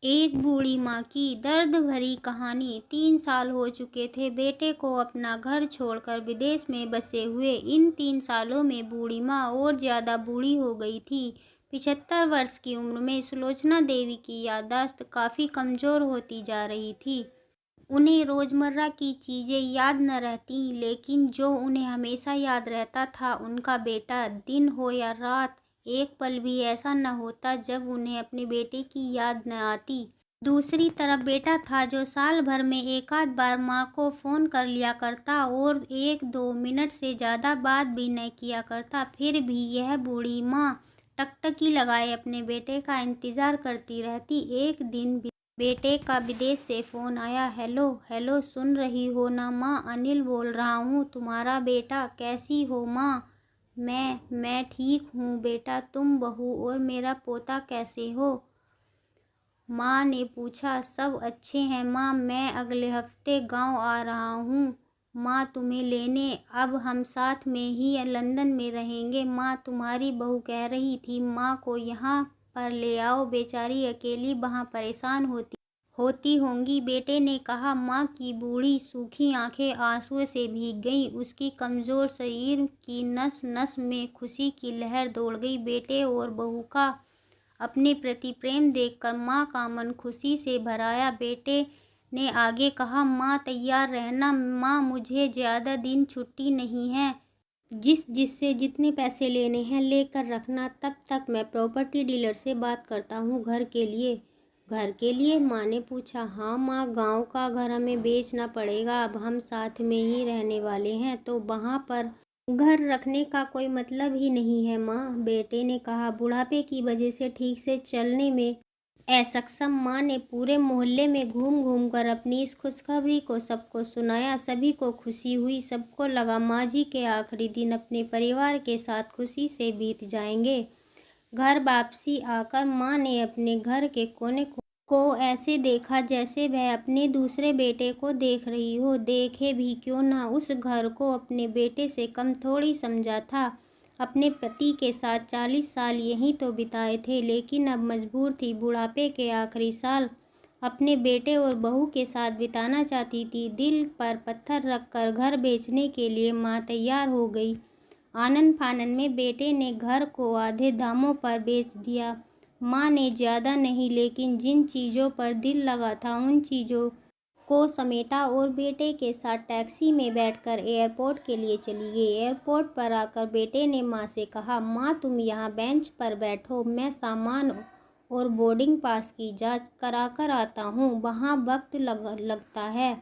एक बूढ़ी माँ की दर्द भरी कहानी। 3 साल हो चुके थे बेटे को अपना घर छोड़कर विदेश में बसे हुए। इन 3 सालों में बूढ़ी माँ और ज्यादा बूढ़ी हो गई थी। 75 वर्ष की उम्र में सुलोचना देवी की याददाश्त काफी कमजोर होती जा रही थी। उन्हें रोजमर्रा की चीजें याद न रहती, लेकिन जो उन्हें हमेशा याद रहता था उनका बेटा। दिन हो या रात, एक पल भी ऐसा न होता जब उन्हें अपने बेटे की याद न आती। दूसरी तरफ बेटा था जो साल भर में एक आध बार माँ को फोन कर लिया करता और 1-2 मिनट से ज्यादा बात भी न किया करता। फिर भी यह बूढ़ी माँ टकटकी लगाए अपने बेटे का इंतजार करती रहती। एक दिन बेटे का विदेश से फोन आया। हेलो हेलो, सुन रही हो ना माँ? अनिल बोल रहा हूँ, तुम्हारा बेटा। कैसी हो माँ? मैं ठीक हूँ बेटा। तुम, बहू और मेरा पोता कैसे हो? माँ ने पूछा। सब अच्छे हैं माँ। मैं अगले हफ्ते गांव आ रहा हूँ माँ तुम्हें लेने। अब हम साथ में ही लंदन में रहेंगे माँ। तुम्हारी बहू कह रही थी माँ को यहाँ पर ले आओ, बेचारी अकेली वहाँ परेशान होती होंगी, बेटे ने कहा। माँ की बूढ़ी सूखी आंखें आंसुओं से भीग गईं। उसकी कमजोर शरीर की नस नस में खुशी की लहर दौड़ गई। बेटे और बहू का अपने प्रति प्रेम देखकर माँ का मन खुशी से भर आया। बेटे ने आगे कहा, माँ तैयार रहना माँ, मुझे ज्यादा दिन छुट्टी नहीं है। जिससे जितने पैसे लेने हैं लेकर रखना। तब तक मैं प्रॉपर्टी डीलर से बात करता हूँ घर के लिए। घर के लिए? माँ ने पूछा। हाँ माँ, गांव का घर हमें बेचना पड़ेगा। अब हम साथ में ही रहने वाले हैं तो वहाँ पर घर रखने का कोई मतलब ही नहीं है माँ, बेटे ने कहा। बुढ़ापे की वजह से ठीक से चलने में असक्षम माँ ने पूरे मोहल्ले में घूम घूम कर अपनी इस खुशखबरी को सबको सुनाया। सभी को खुशी हुई। सबको लगा माँ जी के आखिरी दिन अपने परिवार के साथ खुशी से बीत जाएंगे। घर वापसी आकर माँ ने अपने घर के कोने को ऐसे देखा जैसे वह अपने दूसरे बेटे को देख रही हो। देखे भी क्यों ना, उस घर को अपने बेटे से कम थोड़ी समझा था। अपने पति के साथ 40 साल यहीं तो बिताए थे, लेकिन अब मजबूर थी बुढ़ापे के आखिरी साल अपने बेटे और बहू के साथ बिताना चाहती थी। दिल पर पत्थर रखकर घर बेचने के लिए माँ तैयार हो गई। आनन फानन में बेटे ने घर को आधे दामों पर बेच दिया। माँ ने ज्यादा नहीं, लेकिन जिन चीज़ों पर दिल लगा था उन चीज़ों को समेटा और बेटे के साथ टैक्सी में बैठकर एयरपोर्ट के लिए चली गई। एयरपोर्ट पर आकर बेटे ने माँ से कहा, माँ तुम यहाँ बेंच पर बैठो, मैं सामान और बोर्डिंग पास की जांच करा कर आता हूँ। वहाँ वक्त लगता है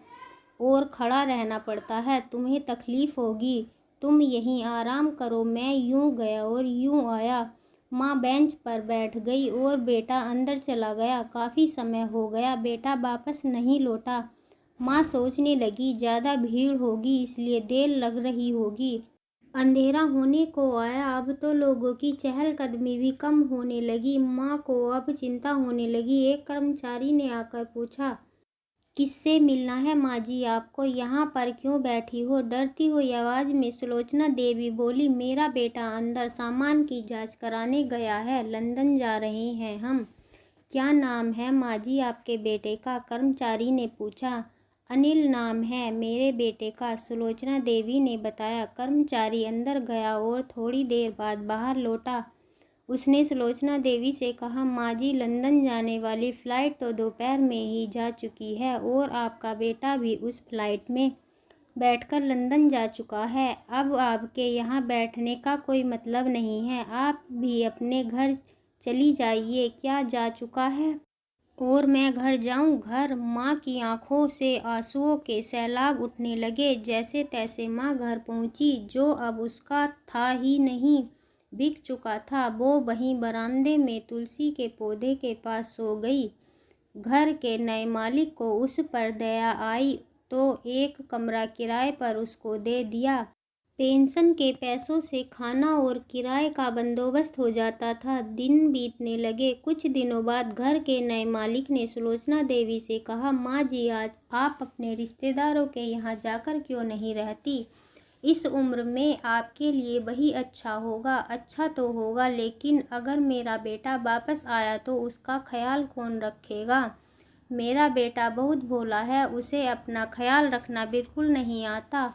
और खड़ा रहना पड़ता है, तुम्हें तकलीफ होगी। तुम यहीं आराम करो। मैं यूं गया और यूं आया। माँ बेंच पर बैठ गई और बेटा अंदर चला गया। काफी समय हो गया बेटा वापस नहीं लौटा। माँ सोचने लगी, ज्यादा भीड़ होगी इसलिए देर लग रही होगी। अंधेरा होने को आया। अब तो लोगों की चहलकदमी भी कम होने लगी। माँ को अब चिंता होने लगी। एक कर्मचारी ने आकर पूछा, किससे मिलना है माँ जी आपको? यहाँ पर क्यों बैठी हो? डरती हुई आवाज में सुलोचना देवी बोली, मेरा बेटा अंदर सामान की जांच कराने गया है। लंदन जा रहे हैं हम। क्या नाम है माँ जी आपके बेटे का? कर्मचारी ने पूछा। अनिल नाम है मेरे बेटे का, सुलोचना देवी ने बताया। कर्मचारी अंदर गया और थोड़ी देर बाद बाहर लौटा। उसने सुलोचना देवी से कहा, माँ जी लंदन जाने वाली फ़्लाइट तो दोपहर में ही जा चुकी है और आपका बेटा भी उस फ्लाइट में बैठकर लंदन जा चुका है। अब आपके यहाँ बैठने का कोई मतलब नहीं है। आप भी अपने घर चली जाइए। क्या जा चुका है और मैं घर जाऊं? घर? माँ की आंखों से आंसुओं के सैलाब उठने लगे। जैसे तैसे माँ घर पहुंची। जो अब उसका था ही नहीं, बिक चुका था। वो वहीं बरामदे में तुलसी के पौधे के पास सो गई। घर के नए मालिक को उस पर दया आई तो एक कमरा किराए पर उसको दे दिया। पेंशन के पैसों से खाना और किराए का बंदोबस्त हो जाता था। दिन बीतने लगे। कुछ दिनों बाद घर के नए मालिक ने सुलोचना देवी से कहा, माँ जी आज आप अपने रिश्तेदारों के यहाँ जाकर क्यों नहीं रहती? इस उम्र में आपके लिए वही अच्छा होगा। अच्छा तो होगा, लेकिन अगर मेरा बेटा वापस आया तो उसका ख्याल कौन रखेगा? मेरा बेटा बहुत भोला है, उसे अपना ख्याल रखना बिल्कुल नहीं आता।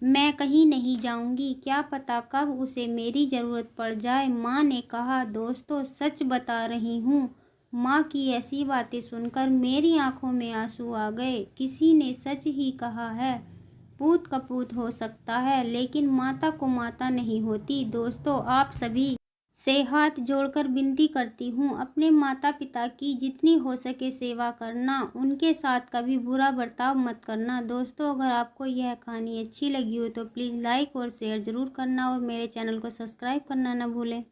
मैं कहीं नहीं जाऊंगी, क्या पता कब उसे मेरी ज़रूरत पड़ जाए। माँ ने कहा। दोस्तों, सच बता रही हूँ। माँ की ऐसी बातें सुनकर मेरी आंखों में आंसू आ गए। किसी ने सच ही कहा है, पूत कपूत हो सकता है, लेकिन माता को माता नहीं होती। दोस्तों, आप सभी से हाथ जोड़कर विनती करती हूँ, अपने माता पिता की जितनी हो सके सेवा करना, उनके साथ कभी बुरा बर्ताव मत करना। दोस्तों, अगर आपको यह कहानी अच्छी लगी हो तो प्लीज़ लाइक और शेयर ज़रूर करना और मेरे चैनल को सब्सक्राइब करना ना भूलें।